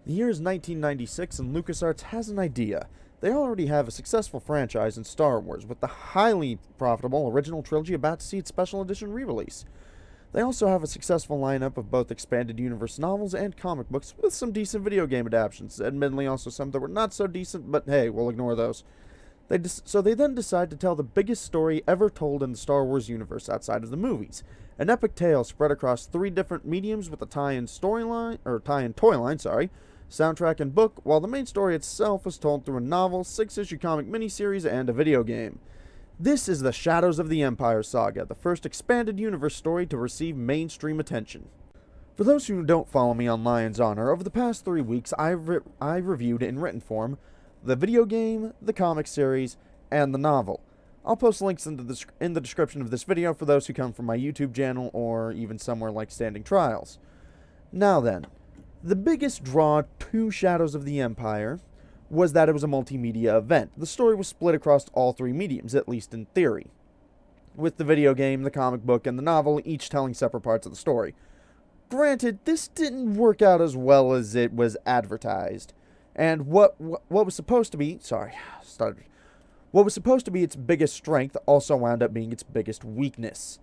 The year is 1996 and LucasArts has an idea. They already have a successful franchise in Star Wars, with the highly profitable original trilogy about to see its special edition re-release. They also have a successful lineup of both expanded universe novels and comic books, with some decent video game adaptations, admittedly also some that were not so decent, but hey, we'll ignore those. So they then decide to tell the biggest story ever told in the Star Wars universe outside of the movies. An epic tale spread across 3 different mediums with a tie-in toy line, soundtrack and book, while the main story itself was told through a novel, 6-issue comic miniseries, and a video game. This is the Shadows of the Empire saga, the first expanded universe story to receive mainstream attention. For those who don't follow me on Lion's Honor, over the past 3 weeks I've reviewed in written form the video game, the comic series, and the novel. I'll post links in the description of this video for those who come from my YouTube channel or even somewhere like Standing Trials. Now then, the biggest draw to Shadows of the Empire was that it was a multimedia event. The story was split across all 3 mediums, at least in theory, with the video game, the comic book, and the novel each telling separate parts of the story. Granted, this didn't work out as well as it was advertised, and what was supposed to be what was supposed to be its biggest strength also wound up being its biggest weakness.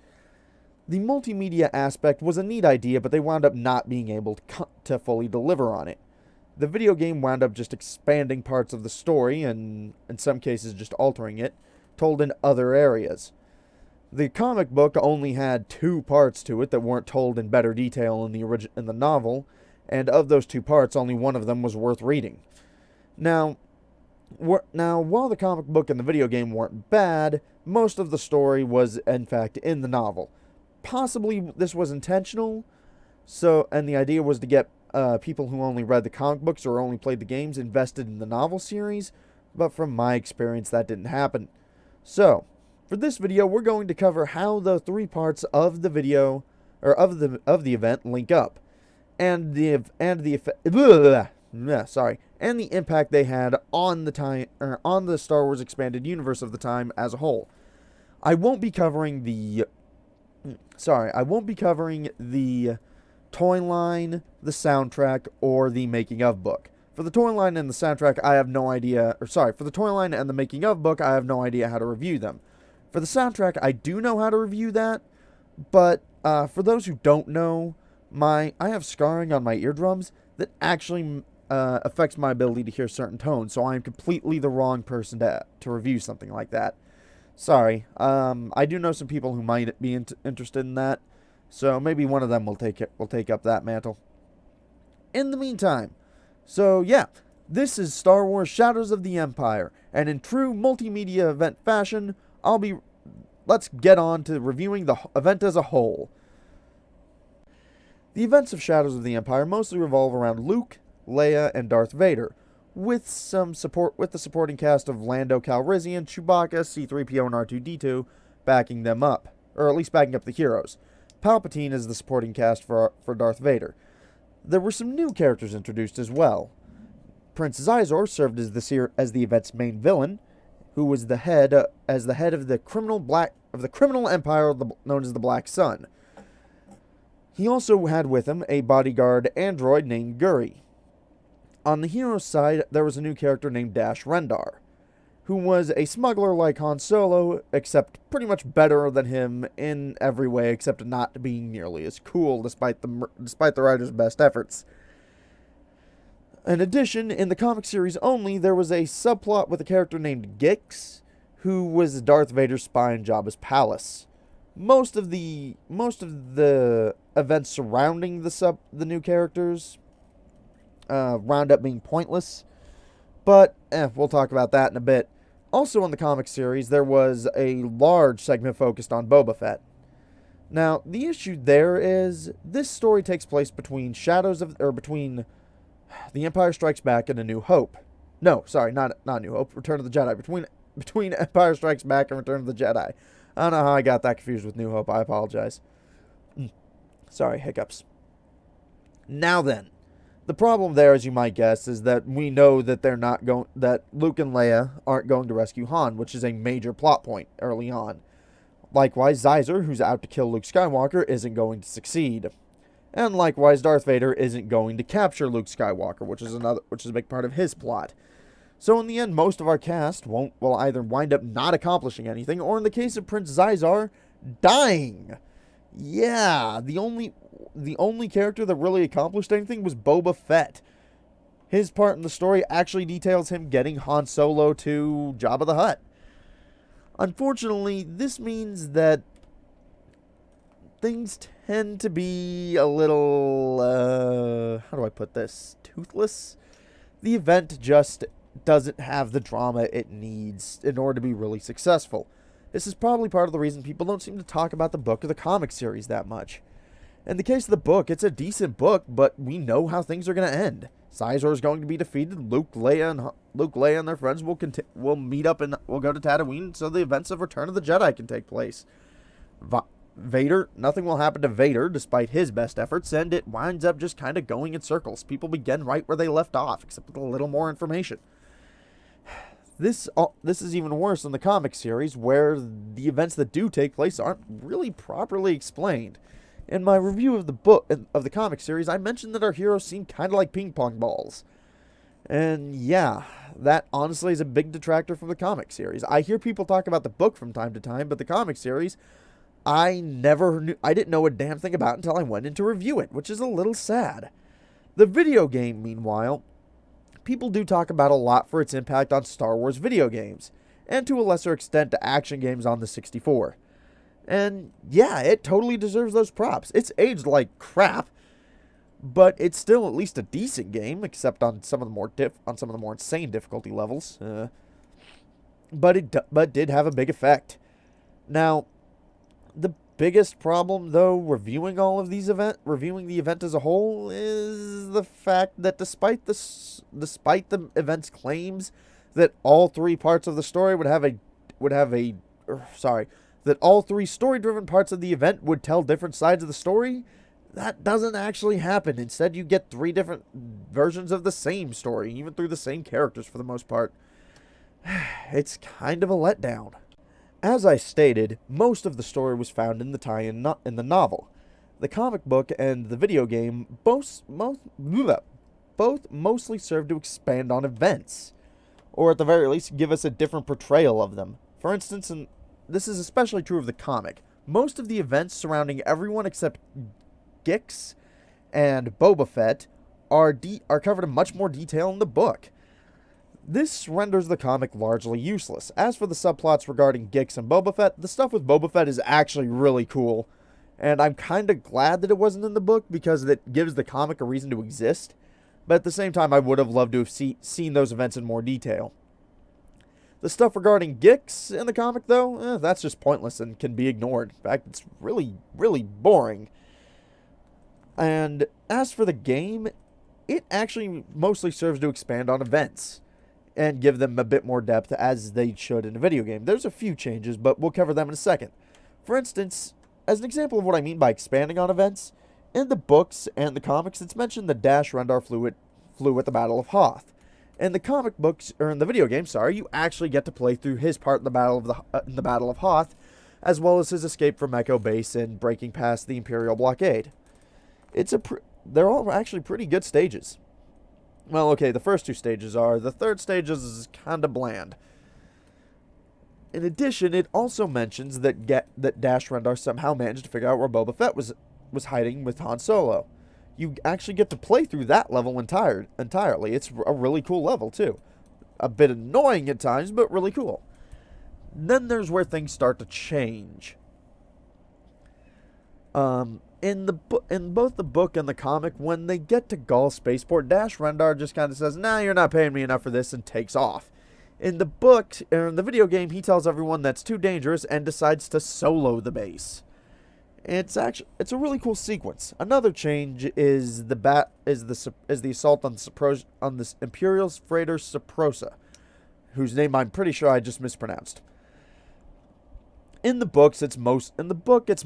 The multimedia aspect was a neat idea, but they wound up not being able to fully deliver on it. The video game wound up just expanding parts of the story, and in some cases just altering it, told in other areas. The comic book only had 2 parts to it that weren't told in better detail in the novel, and of those 2 parts, only one of them was worth reading. Now, while the comic book and the video game weren't bad, most of the story was, in fact, in the novel. Possibly this was intentional, and the idea was to get people who only read the comic books or only played the games invested in the novel series, but from my experience that didn't happen. So, for this video we're going to cover how the 3 parts of the video, or of the event link up, and the impact they had on the Star Wars expanded universe of the time as a whole. I won't be covering the toy line, the soundtrack, or the making of book. For the toy line and the soundtrack, I have no idea, for the toy line and the making of book, I have no idea how to review them. For the soundtrack, I do know how to review that, but for those who don't know, I have scarring on my eardrums that actually affects my ability to hear certain tones, so I am completely the wrong person to review something like that. Sorry. I do know some people who might be interested in that, so maybe one of them will take up that mantle. In the meantime, so yeah, this is Star Wars Shadows of the Empire, and in true multimedia event fashion, let's get on to reviewing the event as a whole. The events of Shadows of the Empire mostly revolve around Luke, Leia, and Darth Vader, with the supporting cast of Lando Calrissian, Chewbacca, C-3PO, and R2-D2 backing them up, or at least backing up the heroes. Palpatine is the supporting cast for Darth Vader. There were some new characters introduced as well. Prince Xizor served as the event's main villain, who was the head of the criminal empire known as the Black Sun. He also had with him a bodyguard android named Guri. On the hero's side, there was a new character named Dash Rendar, who was a smuggler like Han Solo, except pretty much better than him in every way, except not being nearly as cool, despite the writer's best efforts. In addition, in the comic series only, there was a subplot with a character named Gix, who was Darth Vader's spy in Jabba's palace. Most of the events surrounding the new characters wound up being pointless, but we'll talk about that in a bit. Also in the comic series, there was a large segment focused on Boba Fett. Now, the issue there is this story takes place between between The Empire Strikes Back and A New Hope. No, sorry, not New Hope, Return of the Jedi. Between Empire Strikes Back and Return of the Jedi. I don't know how I got that confused with New Hope. I apologize. Sorry, hiccups. Now then, the problem there, as you might guess, is that we know that that Luke and Leia aren't going to rescue Han, which is a major plot point early on. Likewise, Xizor, who's out to kill Luke Skywalker, isn't going to succeed. And likewise, Darth Vader isn't going to capture Luke Skywalker, which is a big part of his plot. So in the end, most of our cast will either wind up not accomplishing anything, or in the case of Prince Xizar, dying. Yeah, the only character that really accomplished anything was Boba Fett. His part in the story actually details him getting Han Solo to Jabba the Hutt. Unfortunately, this means that things tend to be a little, how do I put this? Toothless? The event just doesn't have the drama it needs in order to be really successful. This is probably part of the reason people don't seem to talk about the book or the comic series that much. In the case of the book, it's a decent book, but we know how things are going to end. Xizor is going to be defeated. Luke, Leia, and their friends will meet up and will go to Tatooine, so the events of Return of the Jedi can take place. Vader, nothing will happen to Vader despite his best efforts, and it winds up just kind of going in circles. People begin right where they left off, except with a little more information. This is even worse in the comic series, where the events that do take place aren't really properly explained. In my review of the comic series, I mentioned that our heroes seem kind of like ping pong balls. And yeah, that honestly is a big detractor from the comic series. I hear people talk about the book from time to time, but the comic series, I didn't know a damn thing about until I went in to review it, which is a little sad. The video game, meanwhile, people do talk about a lot for its impact on Star Wars video games, and to a lesser extent to action games on the 64. And yeah, it totally deserves those props. It's aged like crap, but it's still at least a decent game, except on some of the more insane difficulty levels. But did have a big effect. Now, the biggest problem, though, reviewing the event as a whole, is the fact that despite the event's claims that all three parts of the story that all three story-driven parts of the event would tell different sides of the story, that doesn't actually happen. Instead, you get three different versions of the same story, even through the same characters for the most part. It's kind of a letdown. As I stated, most of the story was found in the tie-in in the novel. The comic book and the video game both mostly serve to expand on events, or at the very least give us a different portrayal of them. For instance, this is especially true of the comic. Most of the events surrounding everyone except Gix and Boba Fett are covered in much more detail in the book. This renders the comic largely useless. As for the subplots regarding Gix and Boba Fett, the stuff with Boba Fett is actually really cool, and I'm kind of glad that it wasn't in the book because it gives the comic a reason to exist, but at the same time I would have loved to have seen those events in more detail. The stuff regarding Gix in the comic, though, that's just pointless and can be ignored. In fact, it's really, really boring. And as for the game, it actually mostly serves to expand on events and give them a bit more depth, as they should in a video game. There's a few changes, but we'll cover them in a second. For instance, as an example of what I mean by expanding on events, in the books and the comics, it's mentioned that Dash Rendar flew at the Battle of Hoth. In the comic books, or in the video game, you actually get to play through his part in the Battle of Hoth, as well as his escape from Echo Base and breaking past the Imperial blockade. They're all actually pretty good stages. Well, okay, the first two stages are. The third stage is kind of bland. In addition, it also mentions that Dash Rendar somehow managed to figure out where Boba Fett was hiding with Han Solo. You actually get to play through that level entirely. It's a really cool level, too. A bit annoying at times, but really cool. Then there's where things start to change. In both the book and the comic, when they get to Gaul Spaceport, Dash Rendar just kind of says, "Nah, you're not paying me enough for this," and takes off. In the book, or in the video game, he tells everyone that's too dangerous and decides to solo the base. It's a really cool sequence. Another change is the assault on the Imperial freighter Saprosa, whose name I'm pretty sure I just mispronounced. In the book, it's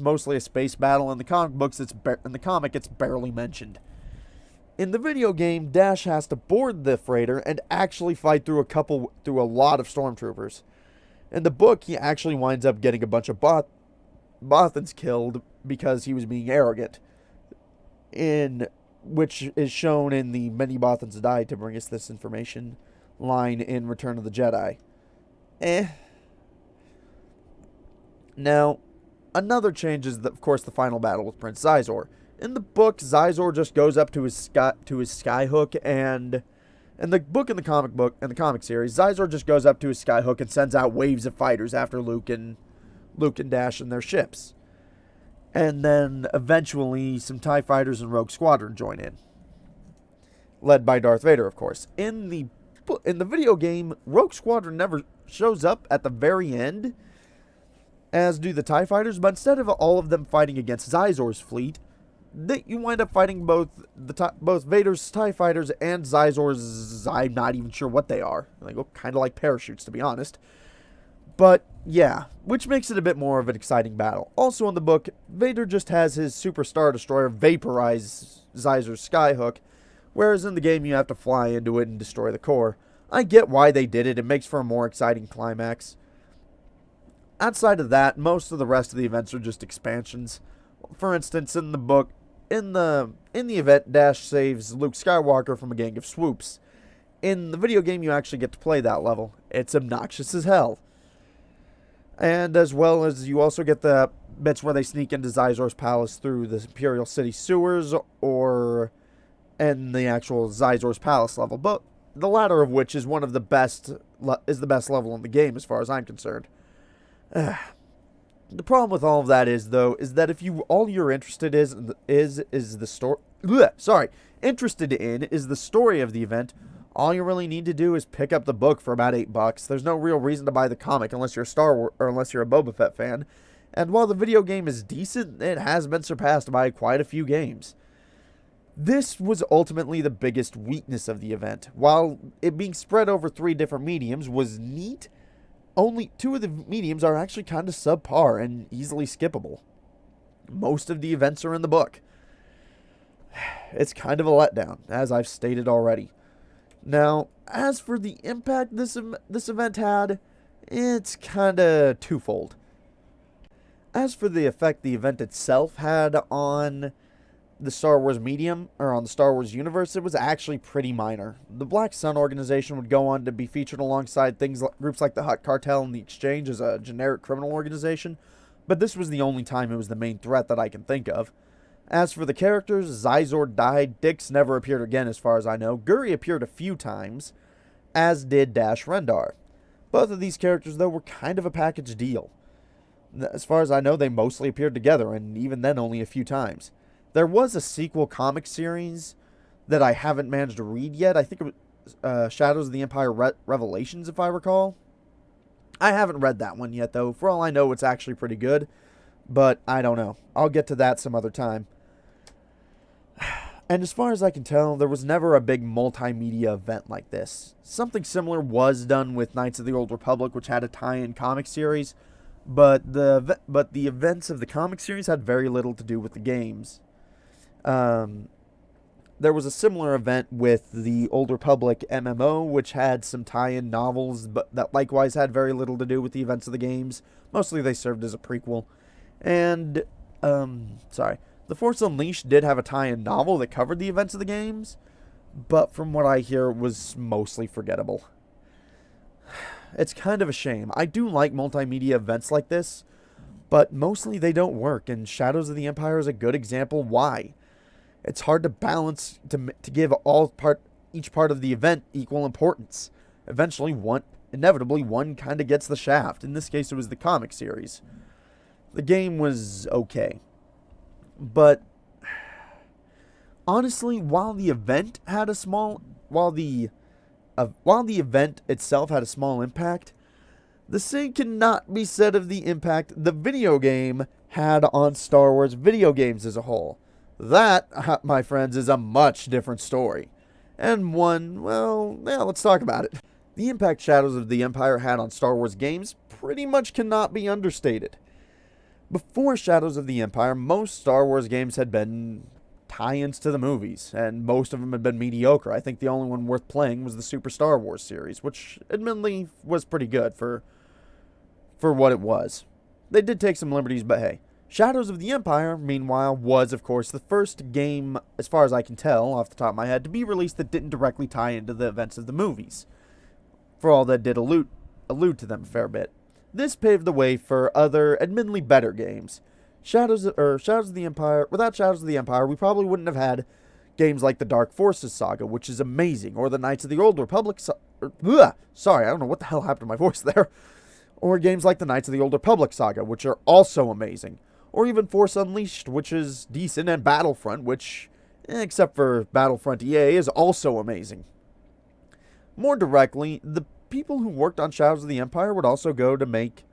mostly a space battle. In the comic, it's barely mentioned. In the video game, Dash has to board the freighter and actually fight through a lot of stormtroopers. In the book, he actually winds up getting a bunch of Bothans killed because he was being arrogant. in which is shown in the many Bothans died to bring us this information line in Return of the Jedi. Now, another change is, of course, the final battle with Prince Xizor. In the book, Xizor just goes up to his skyhook, and in the book, in the comic series, Xizor just goes up to his skyhook and sends out waves of fighters after Luke and Dash and their ships. And then eventually some TIE fighters and Rogue Squadron join in, led by Darth Vader, of course. In the video game, Rogue Squadron never shows up at the very end, as do the TIE fighters, but instead of all of them fighting against Xizor's fleet, you wind up fighting both Vader's TIE fighters and Xizor's, I'm not even sure what they are. They go kind of like parachutes, to be honest. But, yeah, which makes it a bit more of an exciting battle. Also in the book, Vader just has his Super Star Destroyer vaporize Xizor's skyhook, whereas in the game you have to fly into it and destroy the core. I get why they did it. It makes for a more exciting climax. Outside of that, most of the rest of the events are just expansions. For instance, in the book, in the event, Dash saves Luke Skywalker from a gang of swoops. In the video game, you actually get to play that level. It's obnoxious as hell. And as well as you also get the bits where they sneak into Xizor's palace through the Imperial City sewers, or in the actual Xizor's palace level. But the latter of which is one of the best, is the best level in the game as far as I'm concerned. The problem with all of that is that if all you're interested is the story. Interested in is the story of the event. All you really need to do is pick up the book for about $8. There's no real reason to buy the comic unless you're a Star Wars or unless you're a Boba Fett fan. And while the video game is decent, it has been surpassed by quite a few games. This was ultimately the biggest weakness of the event. While it being spread over 3 different mediums was neat, only 2 of the mediums are actually kind of subpar and easily skippable. Most of the events are in the book. It's kind of a letdown, as I've stated already. Now, as for the impact this event had, it's kind of twofold. As for the effect the event itself had on the Star Wars medium, or on the Star Wars universe, it was actually pretty minor. The Black Sun organization would go on to be featured alongside groups like the Hutt Cartel and the Exchange as a generic criminal organization, but this was the only time it was the main threat that I can think of. As for the characters, Xizor died, Dix never appeared again as far as I know, Guri appeared a few times, as did Dash Rendar. Both of these characters, though, were kind of a package deal. As far as I know, they mostly appeared together, and even then only a few times. There was a sequel comic series that I haven't managed to read yet. I think it was Shadows of the Empire Revelations, if I recall. I haven't read that one yet, though. For all I know, it's actually pretty good. But I don't know. I'll get to that some other time. And as far as I can tell, there was never a big multimedia event like this. Something similar was done with Knights of the Old Republic, which had a tie-in comic series. But the events of the comic series had very little to do with the games. There was a similar event with the Old Republic MMO, which had some tie-in novels, but that likewise had very little to do with the events of the games. Mostly they served as a prequel. And, The Force Unleashed did have a tie-in novel that covered the events of the games, but from what I hear, it was mostly forgettable. It's kind of a shame. I do like multimedia events like this, but mostly they don't work, and Shadows of the Empire is a good example why. It's hard to balance, to give each part of the event equal importance. Inevitably, one kind of gets the shaft. In this case, it was the comic series. The game was okay. But, honestly, while the event itself had a small impact, the same cannot be said of the impact the video game had on Star Wars video games as a whole. That, my friends, is a much different story. And one, well, yeah, let's talk about it. The impact Shadows of the Empire had on Star Wars games pretty much cannot be understated. Before Shadows of the Empire, most Star Wars games had been tie-ins to the movies, and most of them had been mediocre. I think the only one worth playing was the Super Star Wars series, which admittedly was pretty good for what it was. They did take some liberties, but hey. Shadows of the Empire, meanwhile, was, of course, the first game, as far as I can tell, off the top of my head, to be released that didn't directly tie into the events of the movies, for all that did allude to them a fair bit. This paved the way for other, admittedly better games. Shadows of the Empire, without Shadows of the Empire, we probably wouldn't have had games like the Dark Forces saga, which is amazing, or the Knights of the Old Republic sorry, I don't know what the hell happened to my voice there. Or games like the Knights of the Old Republic saga, which are also amazing. Or even Force Unleashed, which is decent, and Battlefront, which, except for Battlefront EA, is also amazing. More directly, the people who worked on Shadows of the Empire would also go to make,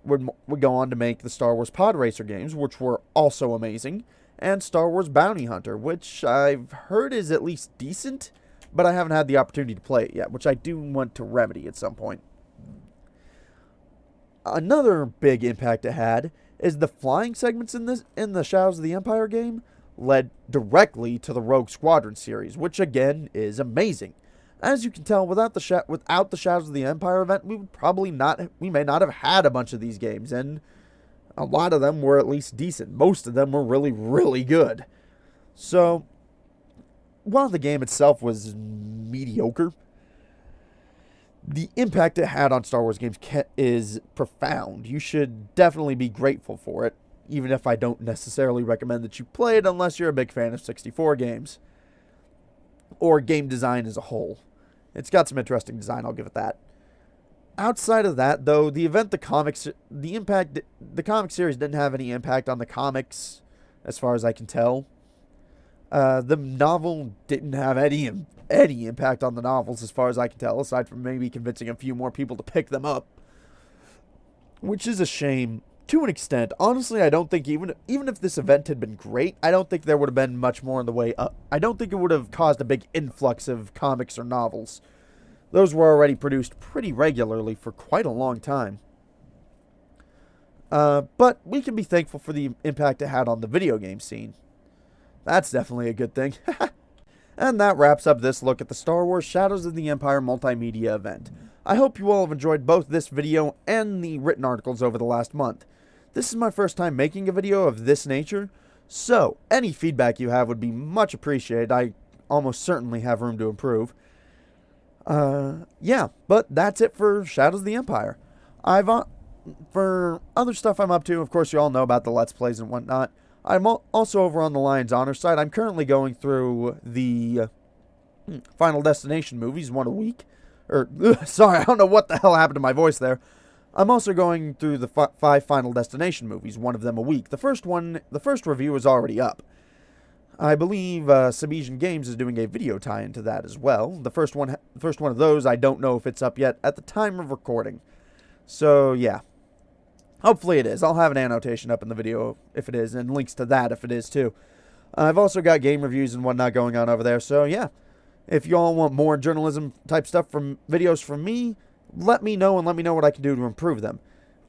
would go on to make the Star Wars Pod Racer games, which were also amazing, and Star Wars Bounty Hunter, which I've heard is at least decent, but I haven't had the opportunity to play it yet, which I do want to remedy at some point. Another big impact it had is the flying segments in the Shadows of the Empire game led directly to the Rogue Squadron series, which again is amazing. As you can tell, without the Shadows of the Empire event, we may not have had a bunch of these games, and a lot of them were at least decent. Most of them were really, really good. So, while the game itself was mediocre, the impact it had on Star Wars games is profound. You should definitely be grateful for it, even if I don't necessarily recommend that you play it unless you're a big fan of 64 games, or game design as a whole. It's got some interesting design, I'll give it that. Outside of that, though, the comic series didn't have any impact on the comics, as far as I can tell. The novel didn't have any impact on the novels, as far as I can tell, aside from maybe convincing a few more people to pick them up, which is a shame to an extent. Honestly, I don't think even if this event had been great, I don't think there would have been much more in the way up. I don't think it would have caused a big influx of comics or novels. Those were already produced pretty regularly for quite a long time. But we can be thankful for the impact it had on the video game scene. That's definitely a good thing. And that wraps up this look at the Star Wars Shadows of the Empire multimedia event. I hope you all have enjoyed both this video and the written articles over the last month. This is my first time making a video of this nature, so any feedback you have would be much appreciated. I almost certainly have room to improve. Yeah, but that's it for Shadows of the Empire. For other stuff I'm up to, of course you all know about the Let's Plays and whatnot. I'm also over on the Lion's Honor side. I'm currently going through the Final Destination movies, one a week. Sorry, I don't know what the hell happened to my voice there. I'm also going through the 5 Final Destination movies, one of them a week. The first review is already up. I believe Subesian Games is doing a video tie-in to that as well. The first one of those, I don't know if it's up yet at the time of recording. So, yeah. Hopefully it is. I'll have an annotation up in the video if it is, and links to that if it is too. I've also got game reviews and whatnot going on over there, so yeah. If you all want more journalism type stuff from videos from me, let me know and let me know what I can do to improve them.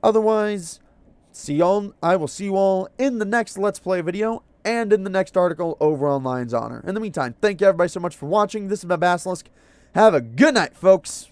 Otherwise, I will see you all in the next Let's Play video and in the next article over on Lion's Honor. In the meantime, thank you everybody so much for watching. This is my Basilisk. Have a good night, folks.